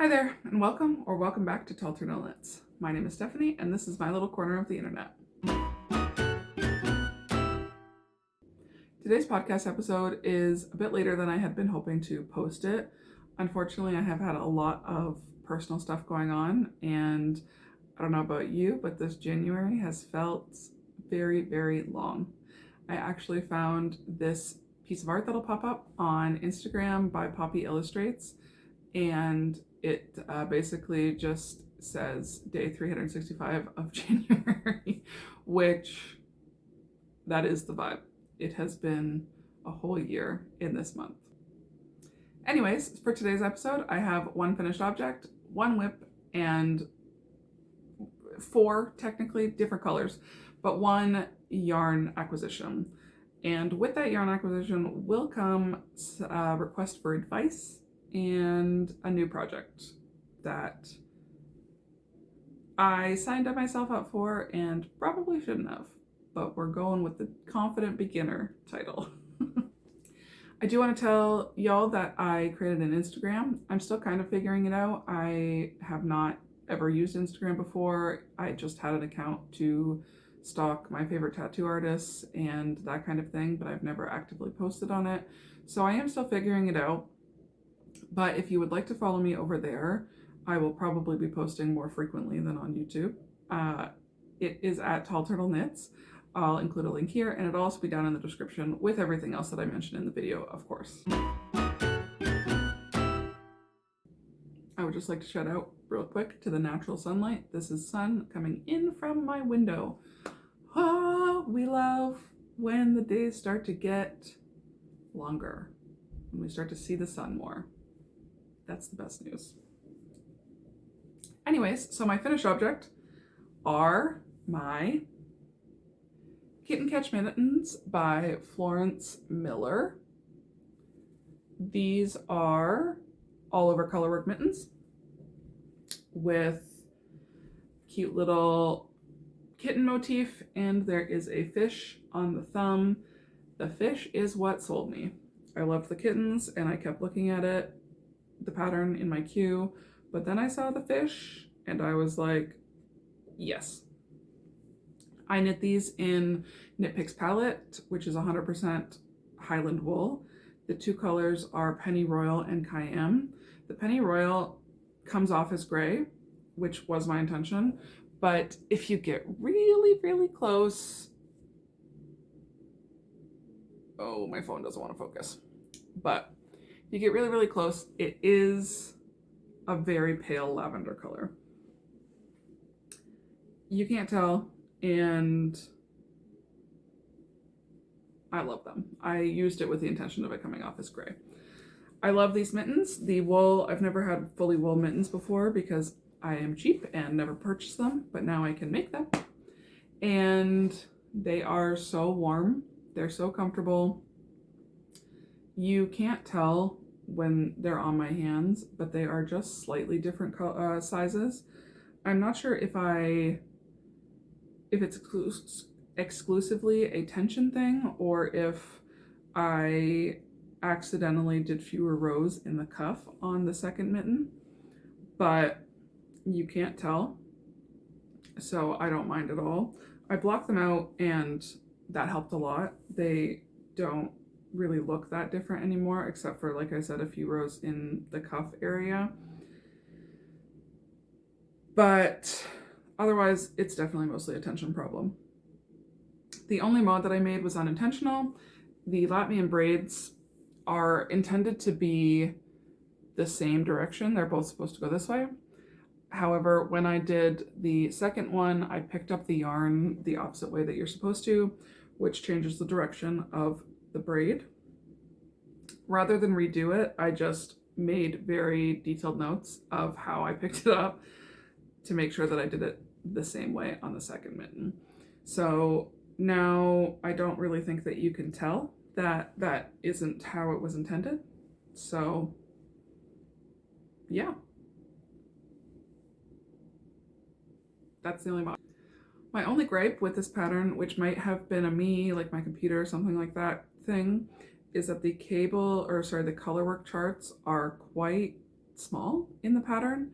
Hi there, and welcome back to Tall Turtle Knits. My name is Stephanie, and this is my little corner of the internet. Today's podcast episode is a bit later than I had been hoping to post it. Unfortunately, I have had a lot of personal stuff going on, and I don't know about you, but this January has felt very, very long. I actually found this piece of art that'll pop up on Instagram by Poppy Illustrates, and it basically just says day 365 of January, which that is the vibe. It has been a whole year in this month. Anyways, for today's episode, I have one finished object, one whip, and four technically different colors, but one yarn acquisition. And with that yarn acquisition will come a request for advice and a new project that I signed myself up for and probably shouldn't have, but we're going with the confident beginner title. I do want to tell y'all that I created an Instagram. I'm still kind of figuring it out. I have not ever used Instagram before. I just had an account to stalk my favorite tattoo artists and that kind of thing, but I've never actively posted on it. So I am still figuring it out. But if you would like to follow me over there, I will probably be posting more frequently than on YouTube. It is at Tall Turtle Knits. I'll include a link here, and it'll also be down in the description with everything else that I mentioned in the video, of course. I would just like to shout out real quick to the natural sunlight. This is sun coming in from my window. Oh, we love when the days start to get longer, when we start to see the sun more. That's the best news. Anyways, so my finished object are my Kitten Catch Mittens by Florence Miller. These are all over colorwork mittens with cute little kitten motif, and there is a fish on the thumb. The fish is what sold me. I loved the kittens and I kept looking at it, the pattern in my queue, but then I saw the fish and I was like, yes. I knit these in Knit Picks palette, which is 100% Highland wool. The two colors are Pennyroyal and Cayenne. The Pennyroyal comes off as gray, which was my intention, but if you get really, really close, oh, my phone doesn't want to focus, but if you get really, really close, it is a very pale lavender color. You can't tell, and I love them. I used it with the intention of it coming off as gray. I love these mittens. The wool, I've never had fully wool mittens before because I am cheap and never purchased them, but now I can make them. And they are so warm. They're so comfortable. You can't tell when they're on my hands, but they are just slightly different sizes. I'm not sure if it's exclusively a tension thing or if I accidentally did fewer rows in the cuff on the second mitten, but you can't tell, so I don't mind at all. I blocked them out and that helped a lot. They don't really look that different anymore, except for, like I said, a few rows in the cuff area. But otherwise, it's definitely mostly a tension problem. The only mod that I made was unintentional. The Latvian braids are intended to be the same direction. They're both supposed to go this way. However, when I did the second one, I picked up the yarn the opposite way that you're supposed to, which changes the direction of the braid. Rather than redo it, I just made very detailed notes of how I picked it up to make sure that I did it the same way on the second mitten. So now I don't really think that you can tell that that isn't how it was intended. So yeah, that's the only mod. My only gripe with this pattern, which might have been a me, like my computer or something like that thing, is that the the colorwork charts are quite small in the pattern.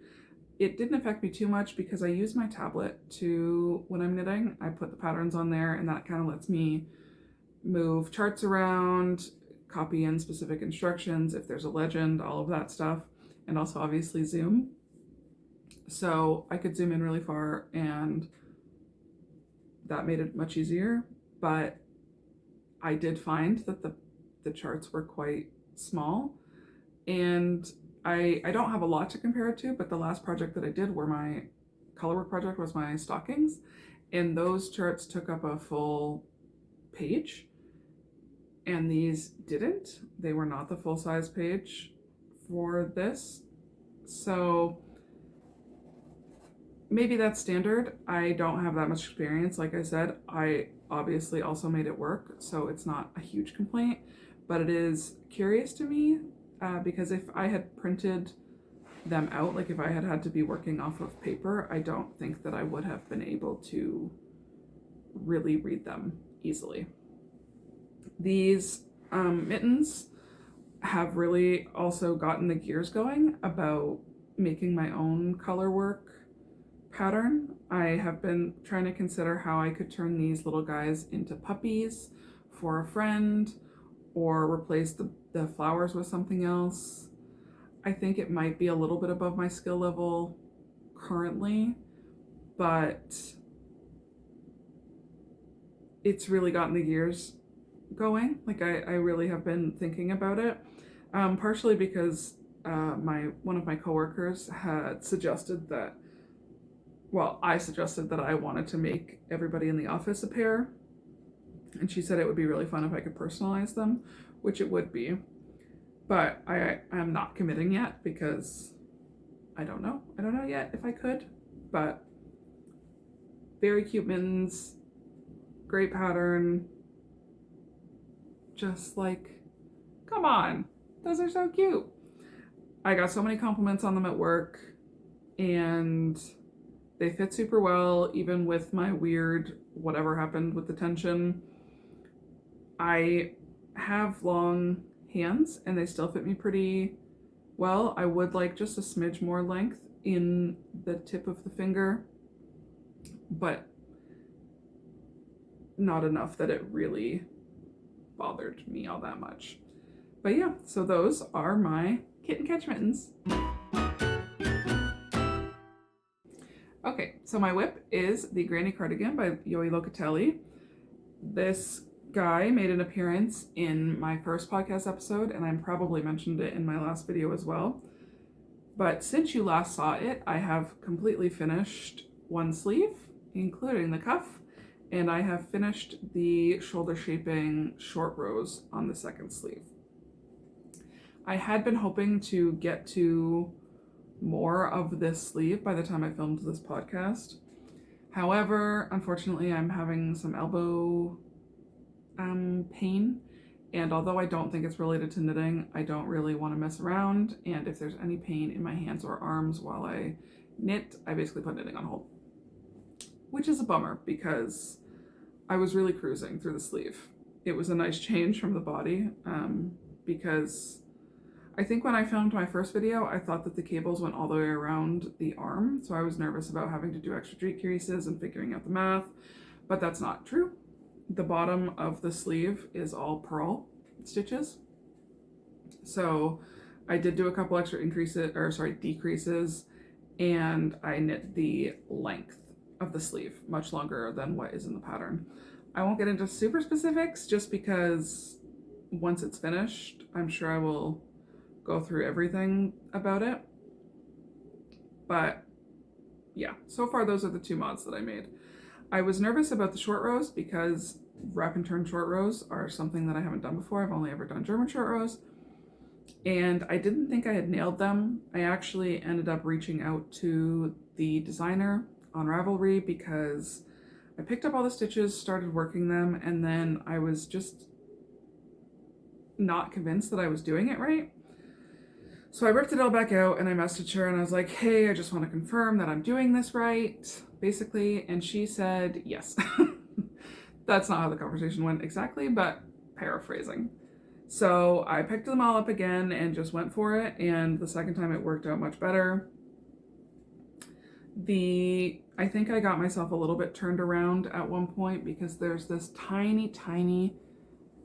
It didn't affect me too much because I use my tablet to, when I'm knitting, I put the patterns on there, and that kind of lets me move charts around, copy in specific instructions, if there's a legend, all of that stuff, and also obviously zoom. So I could zoom in really far, and that made it much easier, but I did find that the charts were quite small, and I don't have a lot to compare it to, but the last project that I did, where my colorwork project was my stockings, and those charts took up a full page, and these didn't. They were not the full-size page for this. So maybe that's standard. I don't have that much experience. Like I said, I obviously also made it work, so it's not a huge complaint, but it is curious to me because if I had printed them out, like if I had had to be working off of paper, I don't think that I would have been able to really read them easily. These mittens have really also gotten the gears going about making my own color work pattern. I have been trying to consider how I could turn these little guys into puppies for a friend, or replace the flowers with something else. I think it might be a little bit above my skill level currently, but it's really gotten the gears going. Like I really have been thinking about it, partially because one of my coworkers had suggested that, well, I suggested that I wanted to make everybody in the office a pair, and she said it would be really fun if I could personalize them, which it would be, but I am not committing yet because I don't know yet if I could. But very cute mittens, great pattern, just like, come on, those are so cute. I got so many compliments on them at work, and they fit super well, even with my weird whatever happened with the tension. I have long hands and they still fit me pretty well. I would like just a smidge more length in the tip of the finger, but not enough that it really bothered me all that much. But yeah, so those are my kitten catch mittens. Okay, so my whip is the Granny Cardigan by Joji Locatelli. This guy made an appearance in my first podcast episode, and I probably mentioned it in my last video as well. But since you last saw it, I have completely finished one sleeve, including the cuff, and I have finished the shoulder shaping short rows on the second sleeve. I had been hoping to get to more of this sleeve by the time I filmed this podcast. However, unfortunately, I'm having some elbow pain, and although I don't think it's related to knitting, I don't really want to mess around, and if there's any pain in my hands or arms while I knit, I basically put knitting on hold, which is a bummer because I was really cruising through the sleeve. It was a nice change from the body, because I think when I filmed my first video, I thought that the cables went all the way around the arm, so I was nervous about having to do extra decreases and figuring out the math, but that's not true. The bottom of the sleeve is all purl stitches. So I did do a couple extra decreases, and I knit the length of the sleeve much longer than what is in the pattern. I won't get into super specifics just because once it's finished, I'm sure I will go through everything about it. But yeah, so far those are the two mods that I made. I was nervous about the short rows because wrap and turn short rows are something that I haven't done before. I've only ever done German short rows, and I didn't think I had nailed them. I actually ended up reaching out to the designer on Ravelry because I picked up all the stitches, started working them, and then I was just not convinced that I was doing it right. So I ripped it all back out and I messaged her and I was like, hey, I just want to confirm that I'm doing this right, basically. And she said, yes. That's not how the conversation went exactly, but paraphrasing. So I picked them all up again and just went for it, and the second time it worked out much better. I think I got myself a little bit turned around at one point because there's this tiny,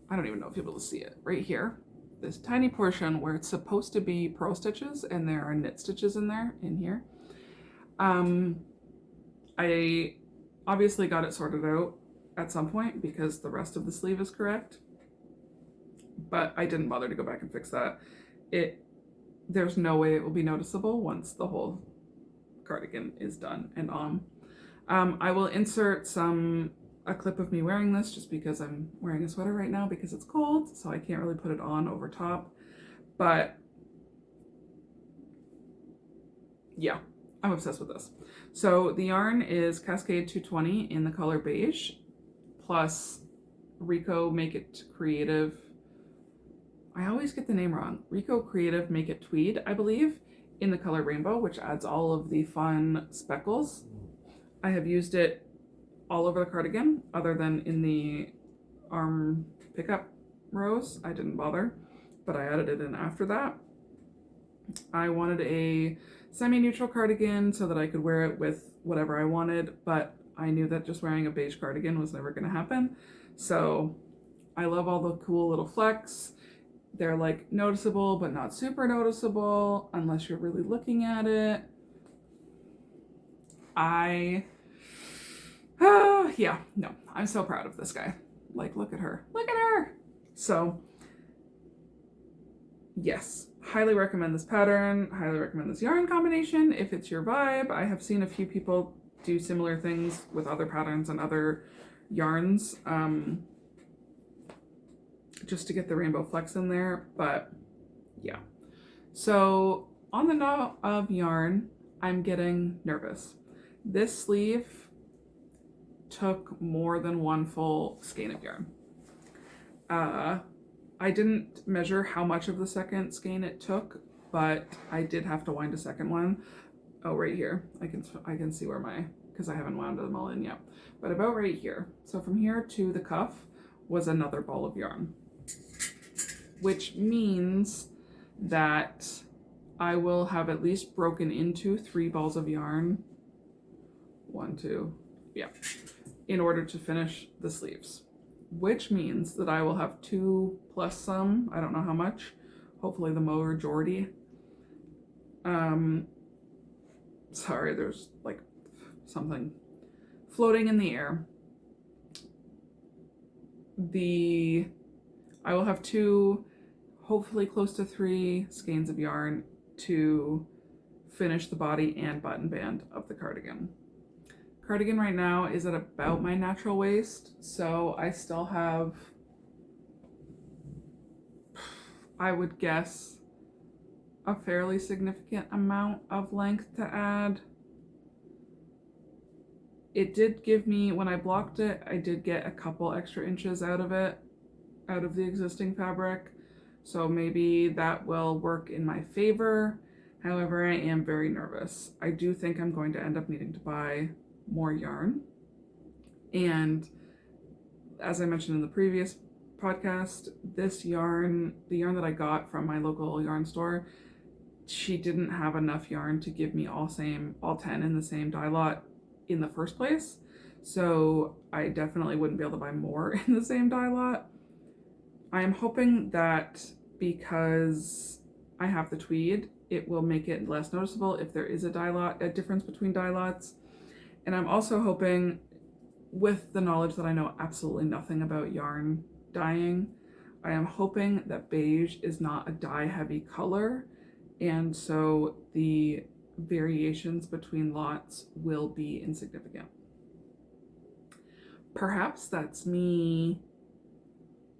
I don't even know if you'll be able to see it, right here. This tiny portion where it's supposed to be purl stitches and there are knit stitches in here. I obviously got it sorted out at some point because the rest of the sleeve is correct, but I didn't bother to go back and fix that. There's no way it will be noticeable once the whole cardigan is done and on. I will insert a clip of me wearing this just because I'm wearing a sweater right now because it's cold, so I can't really put it on over top. But yeah, I'm obsessed with this. So the yarn is Cascade 220 in the color beige, plus Rico Make It Creative. I always get the name wrong. Rico Creative Make It Tweed, I believe, in the color rainbow, which adds all of the fun speckles. I have used it all over the cardigan, other than in the arm pickup rows. I didn't bother, but I added it in after that. I wanted a semi-neutral cardigan so that I could wear it with whatever I wanted, but I knew that just wearing a beige cardigan was never going to happen. So I love all the cool little flecks. They're like noticeable, but not super noticeable unless you're really looking at it. Yeah, no, I'm so proud of this guy. Like, look at her. Look at her! So, yes, highly recommend this pattern. Highly recommend this yarn combination if it's your vibe. I have seen a few people do similar things with other patterns and other yarns, just to get the rainbow flecks in there, but yeah. So on the note of yarn, I'm getting nervous. This sleeve took more than one full skein of yarn. I didn't measure how much of the second skein it took, but I did have to wind a second one. Oh, right here. I can see where because I haven't wound them all in yet, but about right here. So from here to the cuff was another ball of yarn, which means that I will have at least broken into 3 balls of yarn. 1, 2, yeah, in order to finish the sleeves, which means that I will have 2 plus some, I don't know how much, hopefully the majority. Sorry, there's like something floating in the air. I will have 2, hopefully close to 3 skeins of yarn to finish the body and button band of the cardigan. Cardigan right now is at about my natural waist, so I still have, I would guess, a fairly significant amount of length to add. It did give me, when I blocked it, I did get a couple extra inches out of it, out of the existing fabric, so maybe that will work in my favor. However, I am very nervous. I do think I'm going to end up needing to buy more yarn, and as I mentioned in the previous podcast, this yarn, the yarn that I got from my local yarn store, she didn't have enough yarn to give me all 10 in the same dye lot in the first place, so I definitely wouldn't be able to buy more in the same dye lot. I am hoping that because I have the tweed, it will make it less noticeable if there is a difference between dye lots. And I'm also hoping, with the knowledge that I know absolutely nothing about yarn dyeing, I am hoping that beige is not a dye heavy color, and so the variations between lots will be insignificant. Perhaps that's me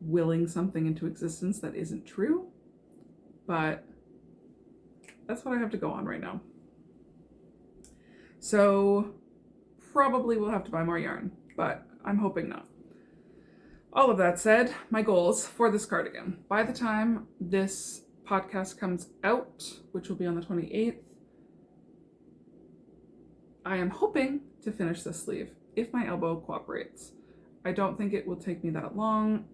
willing something into existence that isn't true, but that's what I have to go on right now. So probably will have to buy more yarn, but I'm hoping not. All of that said, my goals for this cardigan. By the time this podcast comes out, which will be on the 28th, I am hoping to finish this sleeve if my elbow cooperates. I don't think it will take me that long.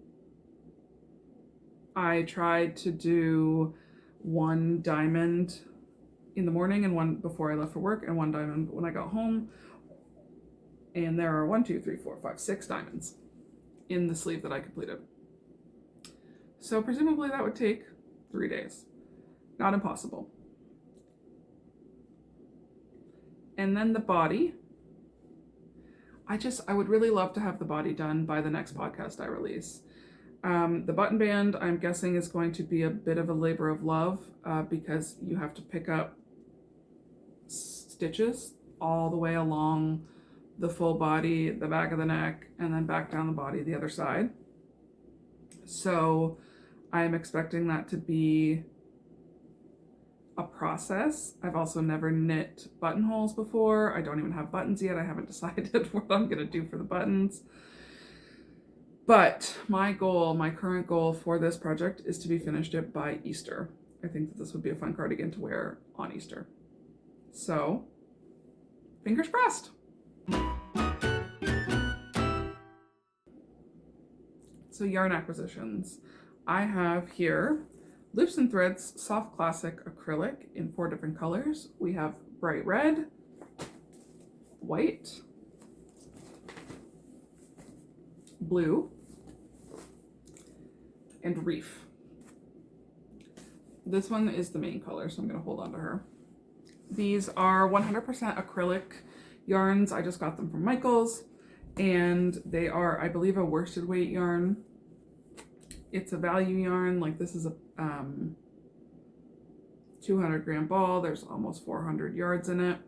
I tried to do one diamond in the morning and one before I left for work and one diamond when I got home. And there are 6 diamonds in the sleeve that I completed. So presumably that would take 3 days. Not impossible. And then the body. I would really love to have the body done by the next podcast I release. The button band, I'm guessing, is going to be a bit of a labor of love because you have to pick up stitches all the way along the full body, the back of the neck, and then back down the body the other side. So I'm expecting that to be a process. I've also never knit buttonholes before. I don't even have buttons yet. I haven't decided what I'm going to do for the buttons. But my current goal for this project is to be finished it by Easter. I think that this would be a fun cardigan to wear on Easter. So, fingers crossed. So yarn acquisitions. I have here Loops and Threads Soft Classic Acrylic in 4 different colors. We have bright red, white, blue, and reef. This one is the main color, so I'm going to hold on to her. These are 100% acrylic yarns. I just got them from Michael's, and they are, I believe, a worsted weight yarn. It's a value yarn. Like, this is a 200 gram ball. There's almost 400 yards in it,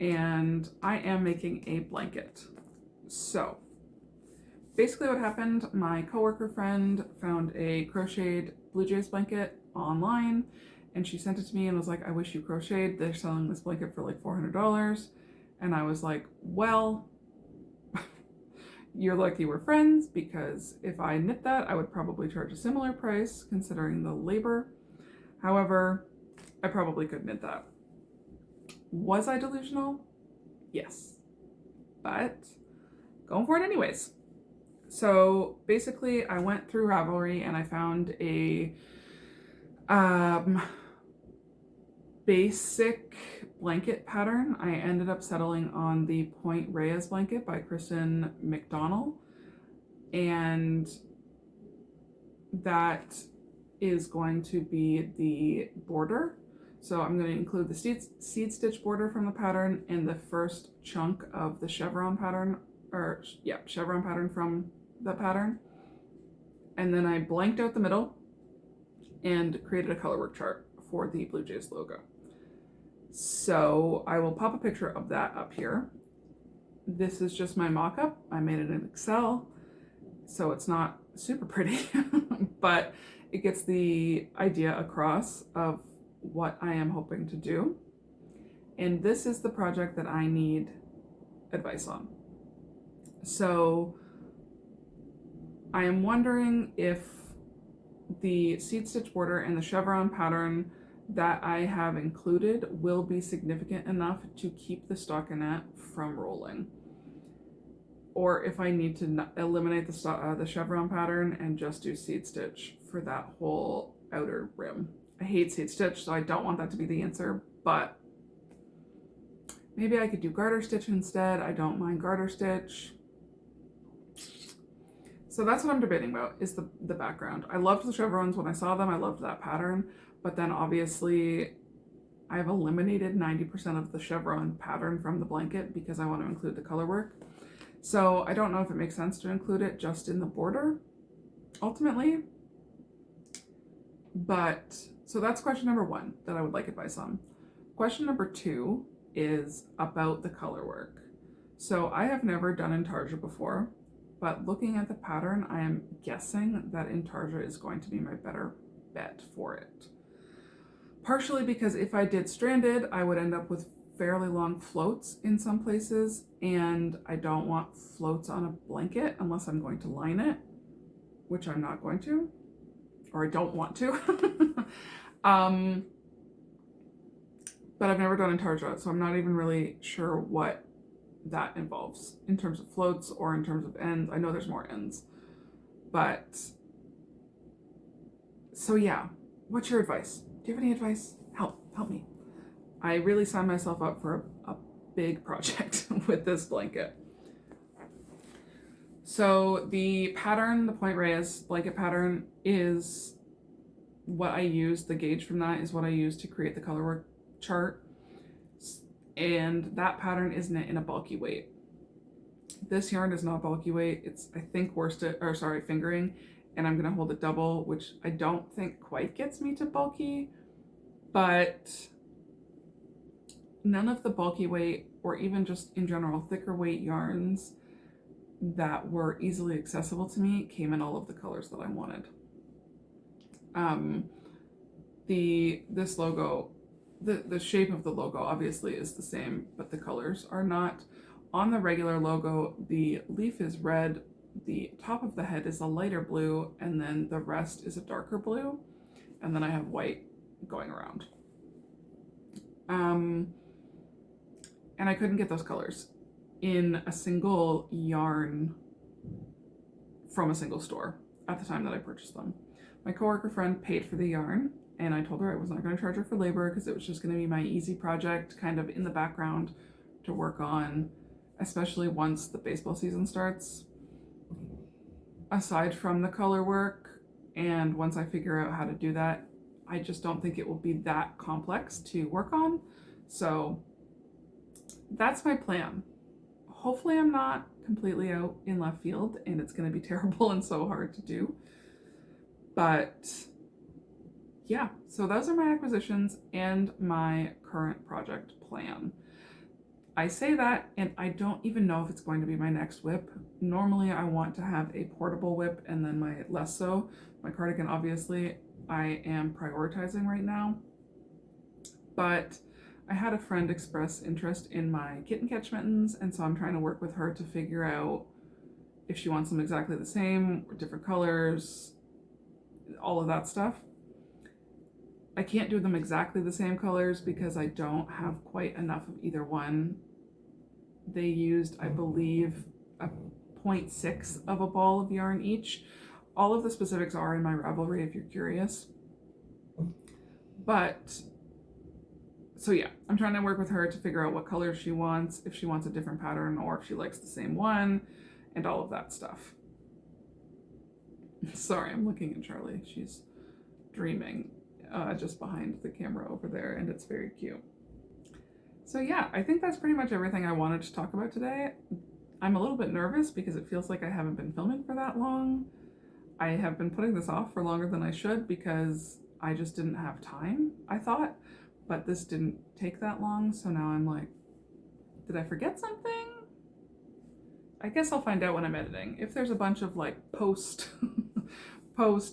and I am making a blanket. So basically what happened, my coworker friend found a crocheted Blue Jays blanket online, and she sent it to me and was like, I wish you crocheted. They're selling this blanket for like $400. And I was like, well, you're lucky we're friends, because if I knit that, I would probably charge a similar price considering the labor. However, I probably could knit that. Was I delusional? Yes. But going for it anyways. So basically I went through Ravelry and I found a basic blanket pattern. I ended up settling on the Point Reyes blanket by Kristen McDonnell, and that is going to be the border. So I'm going to include the seed stitch border from the pattern and the first chunk of the chevron pattern, chevron pattern from the pattern. And then I blanked out the middle and created a colorwork chart for the Blue Jays logo. So I will pop a picture of that up here. This is just my mock-up. I made it in Excel, so it's not super pretty, but it gets the idea across of what I am hoping to do. And this is the project that I need advice on. So I am wondering if the seed stitch border and the chevron pattern that I have included will be significant enough to keep the stockinette from rolling, or if I need to eliminate the chevron pattern and just do seed stitch for that whole outer rim. I hate seed stitch, so I don't want that to be the answer, but maybe I could do garter stitch instead. I don't mind garter stitch. So that's what I'm debating about, is the background. I loved the chevrons when I saw them. I loved that pattern, but then obviously I've eliminated 90% of the chevron pattern from the blanket because I want to include the color work. So I don't know if it makes sense to include it just in the border, ultimately. But, so that's question number 1 that I would like advice on. Question number 2 is about the color work. So I have never done intarsia before, but looking at the pattern, I am guessing that intarsia is going to be my better bet for it. Partially because if I did stranded, I would end up with fairly long floats in some places, and I don't want floats on a blanket unless I'm going to line it, which I'm not going to, or I don't want to. But I've never done intarsia, so I'm not even really sure what that involves in terms of floats or in terms of ends. I know there's more ends, but So yeah, what's your advice? Do you have any advice? Help me. I really signed myself up for a big project with this blanket. So the pattern, the Point Reyes blanket pattern, is what I use. The gauge from that is what I use to create the colorwork chart. And that pattern is knit in a bulky weight. This yarn is not bulky weight. It's, I think, fingering, and I'm gonna hold it double, which I don't think quite gets me to bulky, but none of the bulky weight, or even just in general thicker weight yarns that were easily accessible to me, came in all of the colors that I wanted. This logo, the shape of the logo obviously is the same, but the colors are not. On the regular logo, the leaf is red, the top of the head is a lighter blue, and then the rest is a darker blue, and then I have white going around. And I couldn't get those colors in a single yarn from a single store at the time that I purchased them. My coworker friend paid for the yarn, and I told her I was not going to charge her for labor because it was just going to be my easy project kind of in the background to work on, especially once the baseball season starts. Aside from the color work, and once I figure out how to do that, I just don't think it will be that complex to work on. So that's my plan. Hopefully I'm not completely out in left field and it's going to be terrible and so hard to do. But yeah, so those are my acquisitions and my current project plan. I say that and I don't even know if it's going to be my next whip. Normally I want to have a portable whip and then my less so. My cardigan, obviously, I am prioritizing right now. But I had a friend express interest in my kitten catch mittens, and so I'm trying to work with her to figure out if she wants them exactly the same or different colors, all of that stuff. I can't do them exactly the same colors because I don't have quite enough of either one. They used, I believe, a 0.6 of a ball of yarn each. All of the specifics are in my Ravelry if you're curious. But so yeah, I'm trying to work with her to figure out what color she wants, if she wants a different pattern or if she likes the same one, and all of that stuff. Sorry, I'm looking at Charlie. She's dreaming just behind the camera over there, and it's very cute. So yeah, I think that's pretty much everything I wanted to talk about today. I'm a little bit nervous because it feels like I haven't been filming for that long. I have been putting this off for longer than I should because I just didn't have time, I thought. But this didn't take that long, so now I'm like, did I forget something? I guess I'll find out when I'm editing. If there's a bunch of like post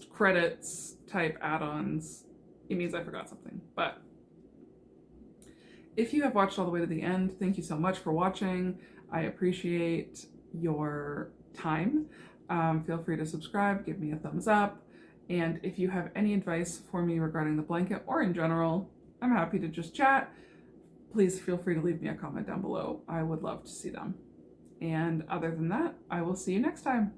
credits type add-ons, it means I forgot something. But if you have watched all the way to the end, thank you so much for watching. I appreciate your time. Feel free to subscribe, give me a thumbs up. And if you have any advice for me regarding the blanket or in general, I'm happy to just chat. Please feel free to leave me a comment down below. I would love to see them. And other than that, I will see you next time.